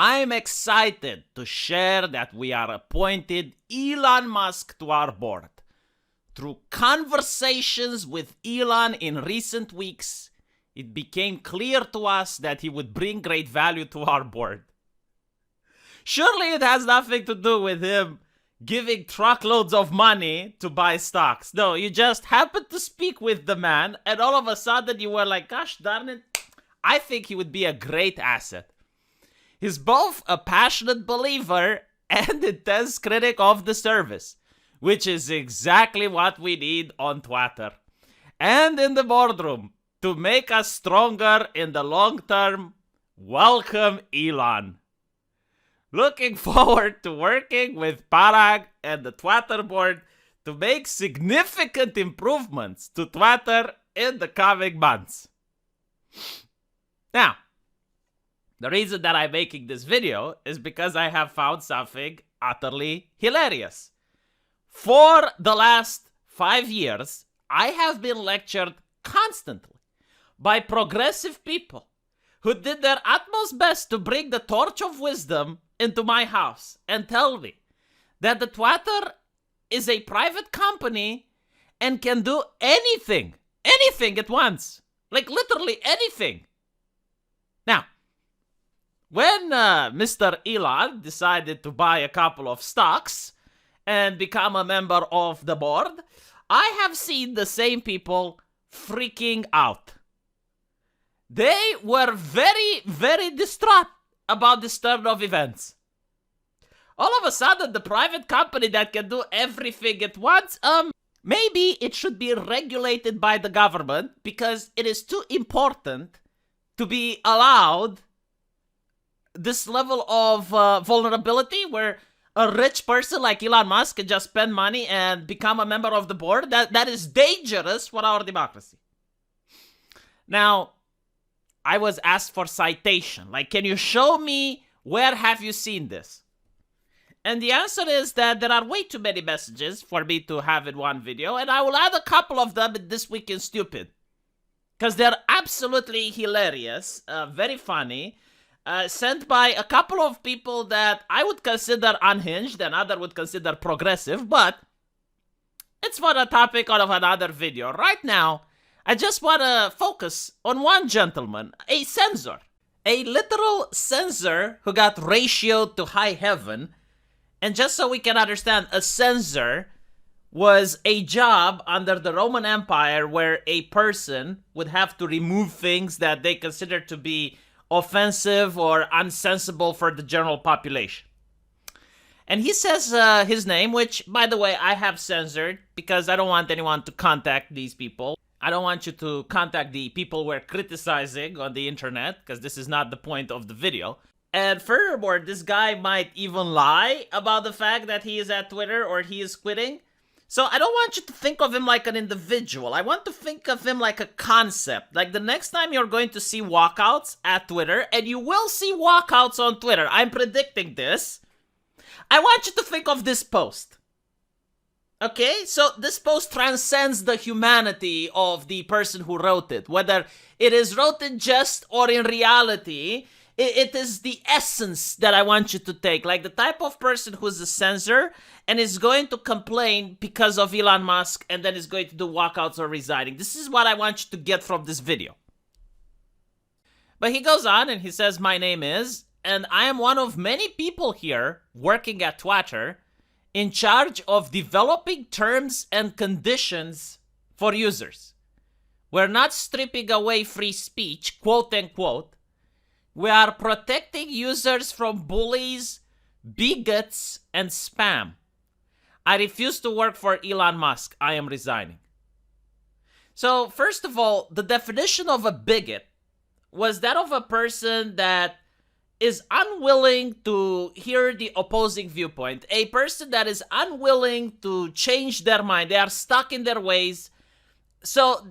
I'm excited to share that we are appointed Elon Musk to our board. Through conversations with Elon in recent weeks, it became clear to us that he would bring great value to our board. Surely it has nothing to do with him giving truckloads of money to buy stocks. No, you just happened to speak with the man, and all of a sudden you were like, gosh darn it, I think he would be a great asset. He's both a passionate believer and intense critic of the service, which is exactly what we need on Twitter and in the boardroom to make us stronger in the long term. Welcome, Elon. Looking forward to working with Parag and the Twitter board to make significant improvements to Twitter in the coming months. Now, the reason that I'm making this video is because I have found something utterly hilarious. For the last 5 years, I have been lectured constantly by progressive people who did their utmost best to bring the torch of wisdom into my house and tell me that the Twitter is a private company and can do anything at once. Like literally anything. Now, when Mr. Elon decided to buy a couple of stocks and become a member of the board, I have seen the same people freaking out. They were very, very distraught about this turn of events. All of a sudden, the private company that can do everything at once, maybe it should be regulated by the government because it is too important to be allowed this level of vulnerability where a rich person like Elon Musk can just spend money and become a member of the board. That is dangerous for our democracy. Now, I was asked for citation. Like, can you show me where have you seen this? And the answer is that there are way too many messages for me to have in one video, and I will add a couple of them in This Week in Stupid. Because they're absolutely hilarious, very funny, sent by a couple of people that I would consider unhinged and others would consider progressive, but it's for a topic out of another video. Right now, I just want to focus on one gentleman, a censor. A literal censor who got ratioed to high heaven. And just so we can understand, a censor was a job under the Roman Empire where a person would have to remove things that they considered to be offensive or unsensible for the general population. And he says his name, which, by the way, I have censored because I don't want anyone to contact these people. I don't want you to contact the people we're criticizing on the internet because this is not the point of the video. And furthermore, this guy might even lie about the fact that he is at Twitter or he is quitting. So I don't want you to think of him like an individual. I want to think of him like a concept. Like the next time you're going to see walkouts at Twitter, and you will see walkouts on Twitter, I'm predicting this. I want you to think of this post. Okay? So this post transcends the humanity of the person who wrote it. Whether it is wrote in jest or in reality, it is the essence that I want you to take. Like the type of person who's a censor and is going to complain because of Elon Musk and then is going to do walkouts or resigning. This is what I want you to get from this video. But he goes on and he says, my name is, and I am one of many people here working at Twitter in charge of developing terms and conditions for users. We're not stripping away free speech, quote unquote. We are protecting users from bullies, bigots, and spam. I refuse to work for Elon Musk. I am resigning. So, first of all, the definition of a bigot was that of a person that is unwilling to hear the opposing viewpoint. A person that is unwilling to change their mind. They are stuck in their ways. So,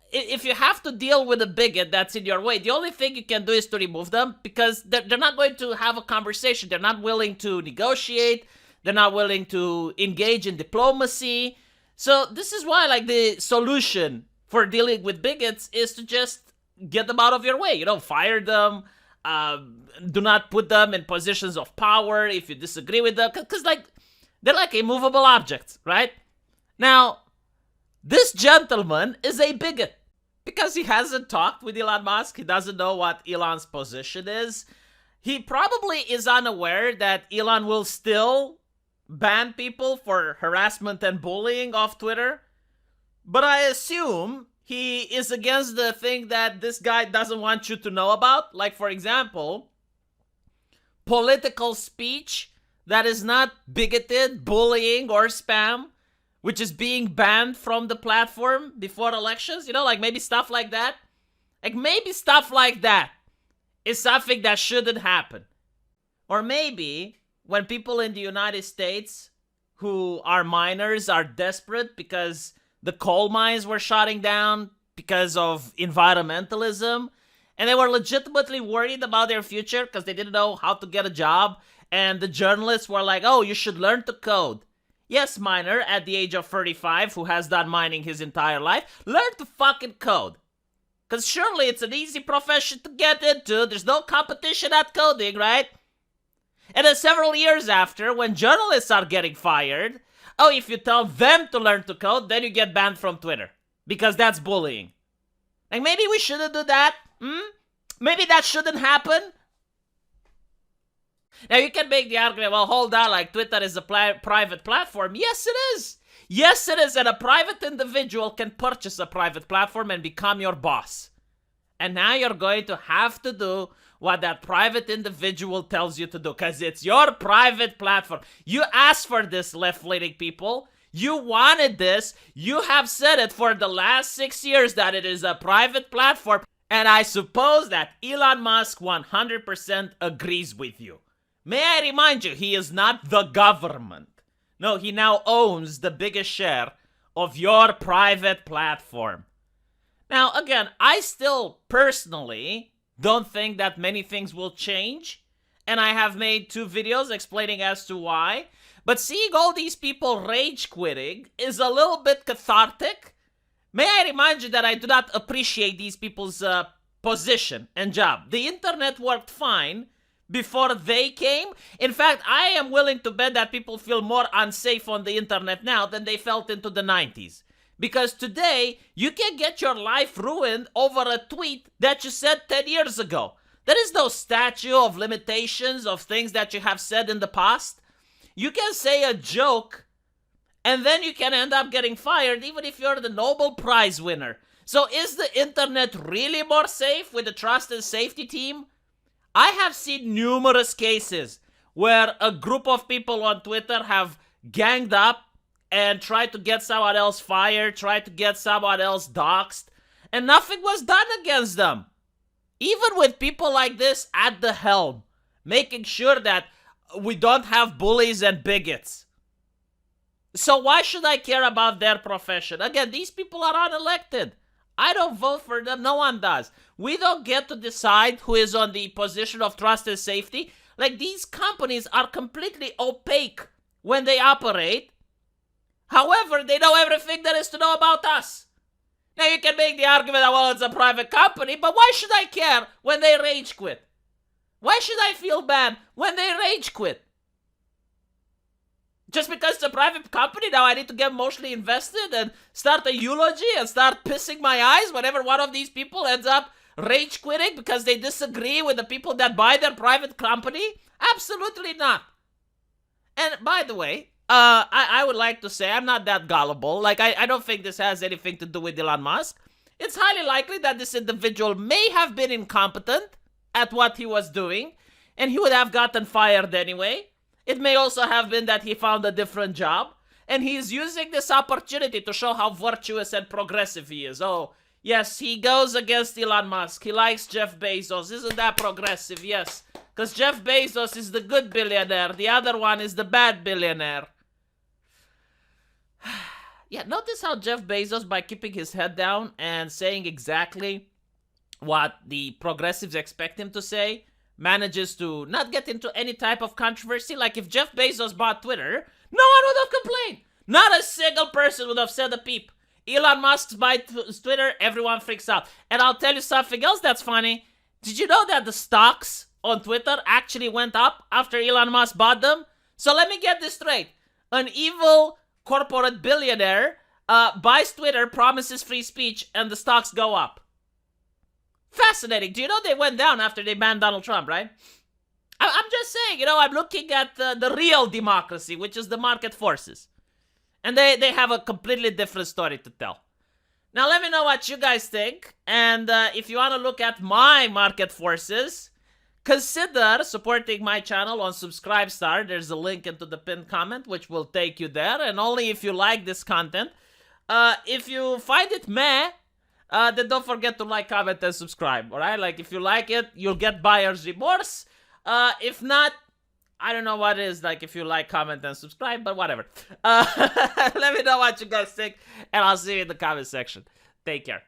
if you have to deal with a bigot that's in your way, the only thing you can do is to remove them because they're not going to have a conversation. They're not willing to negotiate. They're not willing to engage in diplomacy. So this is why, like, the solution for dealing with bigots is to just get them out of your way. You know, fire them, do not put them in positions of power if you disagree with them, because like they're like immovable objects, right? Now, this gentleman is a bigot because he hasn't talked with Elon Musk. He doesn't know what Elon's position is. He probably is unaware that Elon will still ban people for harassment and bullying off Twitter. But I assume he is against the thing that this guy doesn't want you to know about. Like, for example, political speech that is not bigoted, bullying, or spam, which is being banned from the platform before elections. You know, like maybe stuff like that. Like maybe stuff like that is something that shouldn't happen. Or maybe when people in the United States who are miners are desperate because the coal mines were shutting down because of environmentalism, and they were legitimately worried about their future because they didn't know how to get a job, and the journalists were like, oh, you should learn to code. Yes, miner at the age of 35 who has done mining his entire life, learn to fucking code. Because surely it's an easy profession to get into. There's no competition at coding, right? And then several years after, when journalists are getting fired, oh, if you tell them to learn to code, then you get banned from Twitter. Because that's bullying. Like, maybe we shouldn't do that. Maybe that shouldn't happen. Now, you can make the argument, well, hold on, like, Twitter is a private platform. Yes, it is. Yes, it is. And a private individual can purchase a private platform and become your boss. And now you're going to have to do what that private individual tells you to do, because it's your private platform. You asked for this, left-leaning people. You wanted this. You have said it for the last 6 years that it is a private platform. And I suppose that Elon Musk 100% agrees with you. May I remind you, he is not the government. No, he now owns the biggest share of your private platform. Now, again, I still personally don't think that many things will change. And I have made 2 videos explaining as to why. But seeing all these people rage quitting is a little bit cathartic. May I remind you that I do not appreciate these people's position and job. The internet worked fine before they came. In fact, I am willing to bet that people feel more unsafe on the internet now than they felt into the 90s. Because today, you can get your life ruined over a tweet that you said 10 years ago. There is no statute of limitations of things that you have said in the past. You can say a joke, and then you can end up getting fired even if you're the Nobel Prize winner. So is the internet really more safe with the trust and safety team? I have seen numerous cases where a group of people on Twitter have ganged up and tried to get someone else fired, tried to get someone else doxxed, and nothing was done against them. Even with people like this at the helm, making sure that we don't have bullies and bigots. So why should I care about their profession? Again, these people are unelected. I don't vote for them. No one does. We don't get to decide who is on the position of trust and safety. Like, these companies are completely opaque when they operate. However, they know everything there is to know about us. Now, you can make the argument that, well, it's a private company, but why should I care when they rage quit? Why should I feel bad when they rage quit? Just because it's a private company, now I need to get emotionally invested and start a eulogy and start pissing my eyes whenever one of these people ends up rage quitting because they disagree with the people that buy their private company? Absolutely not. And by the way, I would like to say I'm not that gullible. Like, I don't think this has anything to do with Elon Musk. It's highly likely that this individual may have been incompetent at what he was doing, and he would have gotten fired anyway. It may also have been that he found a different job, and he's using this opportunity to show how virtuous and progressive he is. Oh, yes, he goes against Elon Musk. He likes Jeff Bezos. Isn't that progressive? Yes, because Jeff Bezos is the good billionaire. The other one is the bad billionaire. Yeah, notice how Jeff Bezos, by keeping his head down and saying exactly what the progressives expect him to say, manages to not get into any type of controversy. Like, if Jeff Bezos bought Twitter, no one would have complained. Not a single person would have said a peep. Elon Musk buys Twitter, everyone freaks out. And I'll tell you something else that's funny. Did you know that the stocks on Twitter actually went up after Elon Musk bought them? So let me get this straight. An evil corporate billionaire buys Twitter, promises free speech, and the stocks go up. Fascinating. Do you know they went down after they banned Donald Trump, right? I'm just saying, I'm looking at the real democracy, which is the market forces. And they have a completely different story to tell. Now, let me know what you guys think. And if you want to look at my market forces, consider supporting my channel on Subscribestar. There's a link into the pinned comment, which will take you there. And only if you like this content. If you find it meh, then don't forget to like, comment, and subscribe. Alright? Like, if you like it, you'll get buyer's remorse. If not, I don't know what it is, like, if you like, comment, and subscribe, but whatever. Let me know what you guys think, and I'll see you in the comment section. Take care.